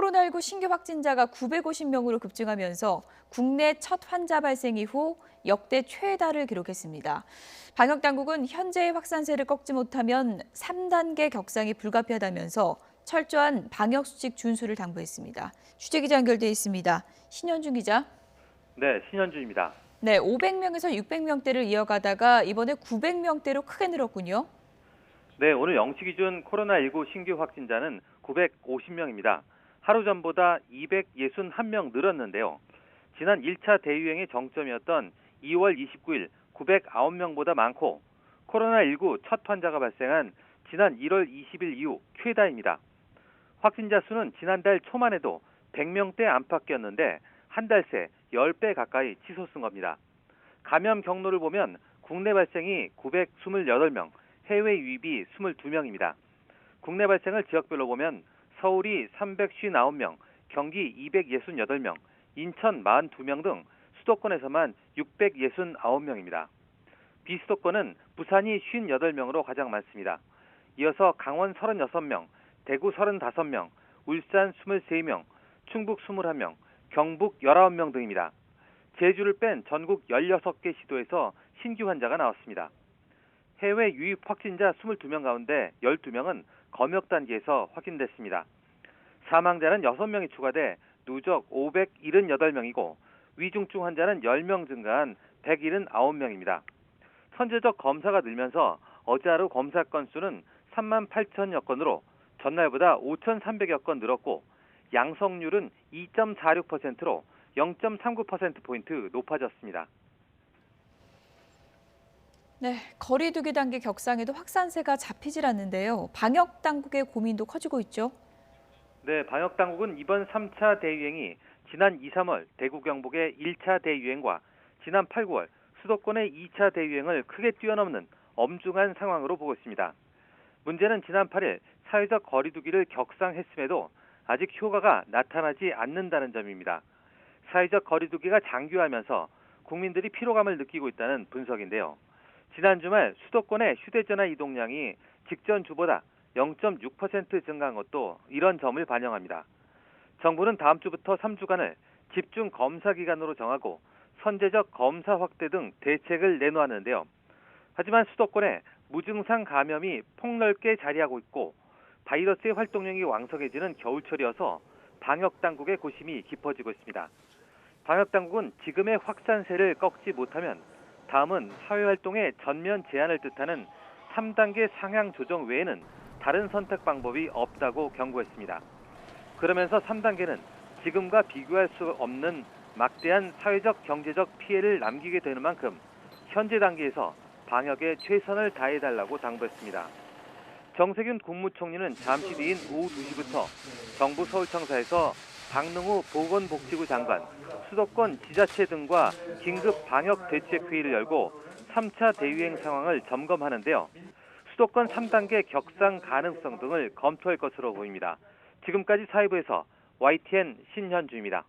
코로나19 신규 확진자가 950명으로 급증하면서 국내 첫 환자 발생 이후 역대 최다를 기록했습니다. 방역당국은 현재의 확산세를 꺾지 못하면 3단계 격상이 불가피하다면서 철저한 방역수칙 준수를 당부했습니다. 취재기자 연결돼 있습니다. 신현준 기자. 네, 신현주입니다. 네, 500명에서 600명대를 이어가다가 이번에 900명대로 크게 늘었군요. 네, 오늘 0시 기준 코로나19 신규 확진자는 950명입니다. 하루 전보다 261명 늘었는데요. 지난 1차 대유행의 정점이었던 2월 29일 909명보다 많고 코로나19 첫 환자가 발생한 지난 1월 20일 이후 최다입니다. 확진자 수는 지난달 초만 해도 100명대 안팎이었는데 한 달 새 10배 가까이 치솟은 겁니다. 감염 경로를 보면 국내 발생이 928명, 해외 유입이 22명입니다. 국내 발생을 지역별로 보면 서울이 359명, 경기 268명, 인천 42명 등 수도권에서만 669명입니다. 비수도권은 부산이 58명으로 가장 많습니다. 이어서 강원 36명, 대구 35명, 울산 23명, 충북 21명, 경북 19명 등입니다. 제주를 뺀 전국 16개 시도에서 신규 환자가 나왔습니다. 해외 유입 확진자 22명 가운데 12명은 검역 단계에서 확인됐습니다. 사망자는 6명이 추가돼 누적 578명이고 위중증 환자는 10명 증가한 179명입니다. 선제적 검사가 늘면서 어제 하루 검사 건수는 3만 8천여 건으로 전날보다 5,300여 건 늘었고 양성률은 2.46%로 0.39%포인트 높아졌습니다. 네, 거리 두기 단계 격상에도 확산세가 잡히질 않는데요. 방역 당국의 고민도 커지고 있죠. 네, 방역당국은 이번 3차 대유행이 지난 2, 3월 대구 경북의 1차 대유행과 지난 8, 9월 수도권의 2차 대유행을 크게 뛰어넘는 엄중한 상황으로 보고 있습니다. 문제는 지난 8일 사회적 거리 두기를 격상했음에도 아직 효과가 나타나지 않는다는 점입니다. 사회적 거리 두기가 장기화하면서 국민들이 피로감을 느끼고 있다는 분석인데요. 지난 주말 수도권의 휴대전화 이동량이 직전 주보다 0.6% 증가한 것도 이런 점을 반영합니다. 정부는 다음 주부터 3주간을 집중 검사 기간으로 정하고 선제적 검사 확대 등 대책을 내놓았는데요. 하지만 수도권에 무증상 감염이 폭넓게 자리하고 있고 바이러스의 활동력이 왕성해지는 겨울철이어서 방역당국의 고심이 깊어지고 있습니다. 방역당국은 지금의 확산세를 꺾지 못하면 다음은 사회활동의 전면 제한을 뜻하는 3단계 상향 조정 외에는 다른 선택 방법이 없다고 경고했습니다. 그러면서 3단계는 지금과 비교할 수 없는 막대한 사회적 경제적 피해를 남기게 되는 만큼 현재 단계에서 방역에 최선을 다해달라고 당부했습니다. 정세균 국무총리는 잠시 뒤인 오후 2시부터 정부 서울청사에서 박능우 보건복지부 장관, 수도권 지자체 등과 긴급 방역 대책회의를 열고 3차 대유행 상황을 점검하는데요. 수도권 3단계 격상 가능성 등을 검토할 것으로 보입니다. 지금까지 사회부에서 YTN 신현주입니다.